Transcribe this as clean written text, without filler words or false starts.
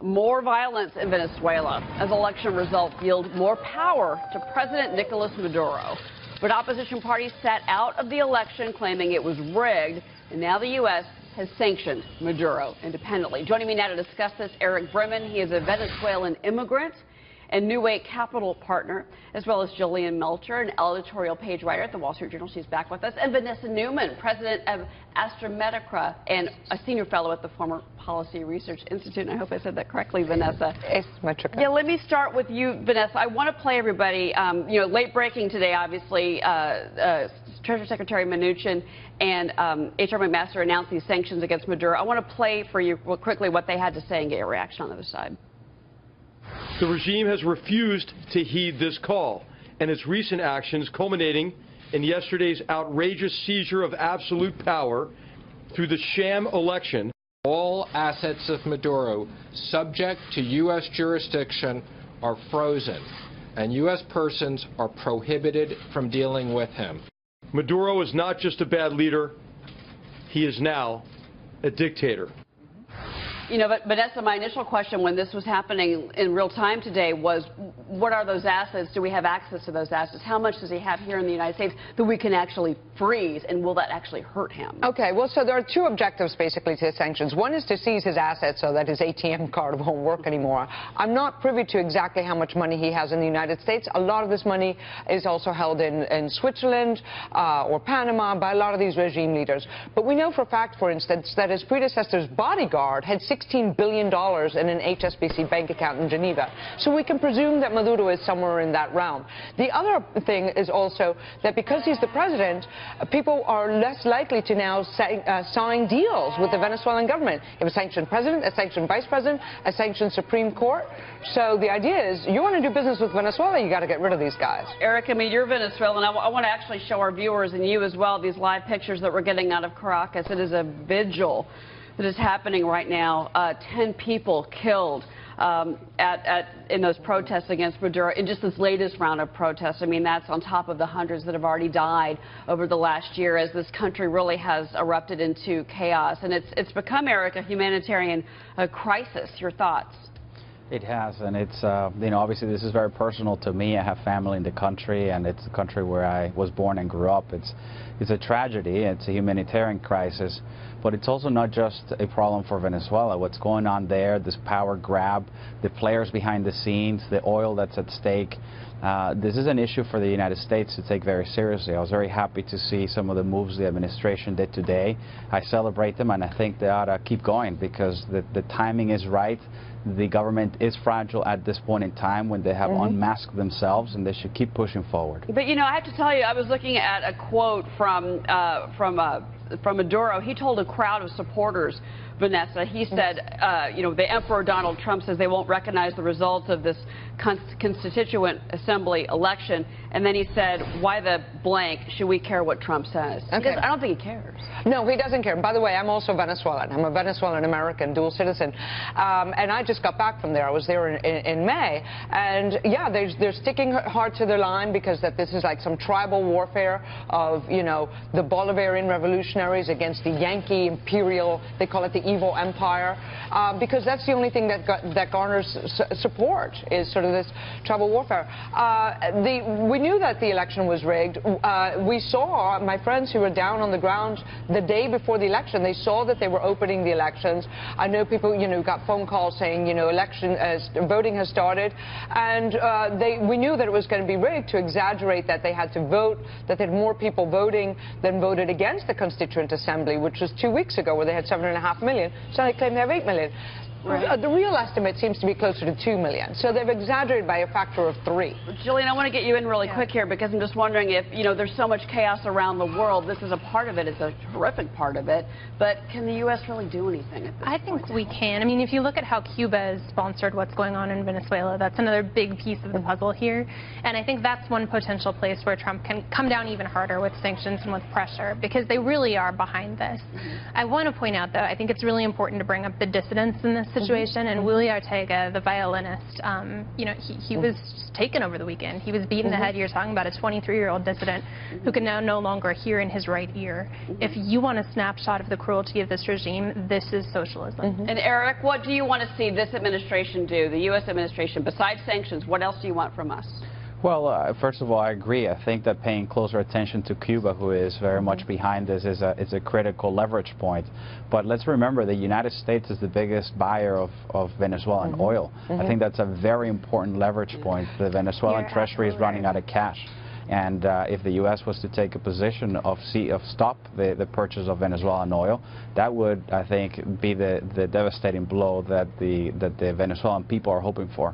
More violence in Venezuela as election results yield more power to President Nicolas Maduro. But opposition parties sat out of the election claiming it was rigged, and now the U.S. has sanctioned Maduro independently. Joining me now to discuss this, Eric Bremen. He is a Venezuelan immigrant and New Way Capital partner, as well as Jillian Melcher, an editorial page writer at the Wall Street Journal. She's back with us. And Vanessa Neumann, president of Asymmetrica and a senior fellow at the Former Policy Research Institute. And I hope I said that correctly, Vanessa. Asymmetrica. Yeah, let me start with you, Vanessa. I want to play everybody, late breaking today, obviously, Treasury Secretary Mnuchin and H.R. McMaster announced these sanctions against Maduro. I want to play for you real quickly what they had to say and get your reaction on the other side. The regime has refused to heed this call, and its recent actions culminating in yesterday's outrageous seizure of absolute power through the sham election. All assets of Maduro subject to U.S. jurisdiction are frozen, and U.S. persons are prohibited from dealing with him. Maduro is not just a bad leader, he is now a dictator. You know, but Vanessa, my initial question when this was happening in real time today was, what are those assets? Do we have access to those assets? How much does he have here in the United States that we can actually freeze, and will that actually hurt him? Okay, well, so there are two objectives, basically, to the sanctions. One is to seize his assets so that his ATM card won't work anymore. I'm not privy to exactly how much money he has in the United States. A lot of this money is also held in Switzerland or Panama by a lot of these regime leaders. But we know for a fact, for instance, that his predecessor's bodyguard had $16 billion in an HSBC bank account in Geneva. So we can presume that Maduro is somewhere in that realm. The other thing is also that because he's the president, people are less likely to now sign deals with the Venezuelan government. You have a sanctioned president, a sanctioned vice president, a sanctioned Supreme Court. So the idea is, you want to do business with Venezuela, you got to get rid of these guys. Eric, I mean, you're Venezuelan. I want to actually show our viewers and you as well these live pictures that we're getting out of Caracas. It is a vigil that is happening right now. 10 people killed in those protests against Maduro in just this latest round of protests. I mean, that's on top of the hundreds that have already died over the last year as this country really has erupted into chaos. And it's become, Eric, a humanitarian crisis. Your thoughts? It has, and it's, obviously this is very personal to me. I have family in the country, and it's the country where I was born and grew up. It's a tragedy. It's a humanitarian crisis, but it's also not just a problem for Venezuela. What's going on there, this power grab, the players behind the scenes, the oil that's at stake, this is an issue for the United States to take very seriously. I was very happy to see some of the moves the administration did today. I celebrate them, and I think they ought to keep going because the timing is right. The government is fragile at this point in time when they have unmasked themselves, and they should keep pushing forward. But, I have to tell you, I was looking at a quote from Maduro. He told a crowd of supporters, Vanessa, he said, the Emperor Donald Trump says they won't recognize the results of this Constituent Assembly election. And then he said, why the blank should we care what Trump says? Okay. Because I don't think he cares. No, he doesn't care. By the way, I'm also Venezuelan. I'm a Venezuelan-American dual citizen. And I just got back from there. I was there in May. And, yeah, they're sticking hard to their line because that this is like some tribal warfare of, the Bolivarian revolutionaries against the Yankee imperial, they call it the evil empire, because that's the only thing that garners support is sort of this tribal warfare. We knew that the election was rigged. We saw my friends who were down on the ground the day before the election. They saw that they were opening the elections. I know people, got phone calls saying, voting has started, and we knew that it was going to be rigged to exaggerate that they had to vote, that they had more people voting than voted against the Constituent Assembly, which was 2 weeks ago, where they had 7.5 million. So they claim they have 8 million. Right. The real estimate seems to be closer to 2 million. So they've exaggerated by a factor of 3. Jillian, I want to get you in really quick here because I'm just wondering if, there's so much chaos around the world. This is a part of it. It's a horrific part of it. But can the U.S. really do anything at this point? I think we can. I mean, if you look at how Cuba has sponsored what's going on in Venezuela, that's another big piece of the puzzle here. And I think that's one potential place where Trump can come down even harder with sanctions and with pressure because they really are behind this. I want to point out, though, I think it's really important to bring up the dissidents in this situation, and Willie Ortega, the violinist, you know, he was taken over the weekend. He was beaten in the head. You're talking about a 23-year-old dissident who can now no longer hear in his right ear. If you want a snapshot of the cruelty of this regime, this is socialism. And Eric, what do you want to see this administration do, the U.S. administration, besides sanctions? What else do you want from us? Well, first of all, I agree. I think that paying closer attention to Cuba, who is very much behind this, is a critical leverage point. But let's remember the United States is the biggest buyer of Venezuelan oil. I think that's a very important leverage point. The Venezuelan treasury is running out of cash. And if the U.S. was to take a position of stop the purchase of Venezuelan oil, that would, I think, be the devastating blow that the Venezuelan people are hoping for.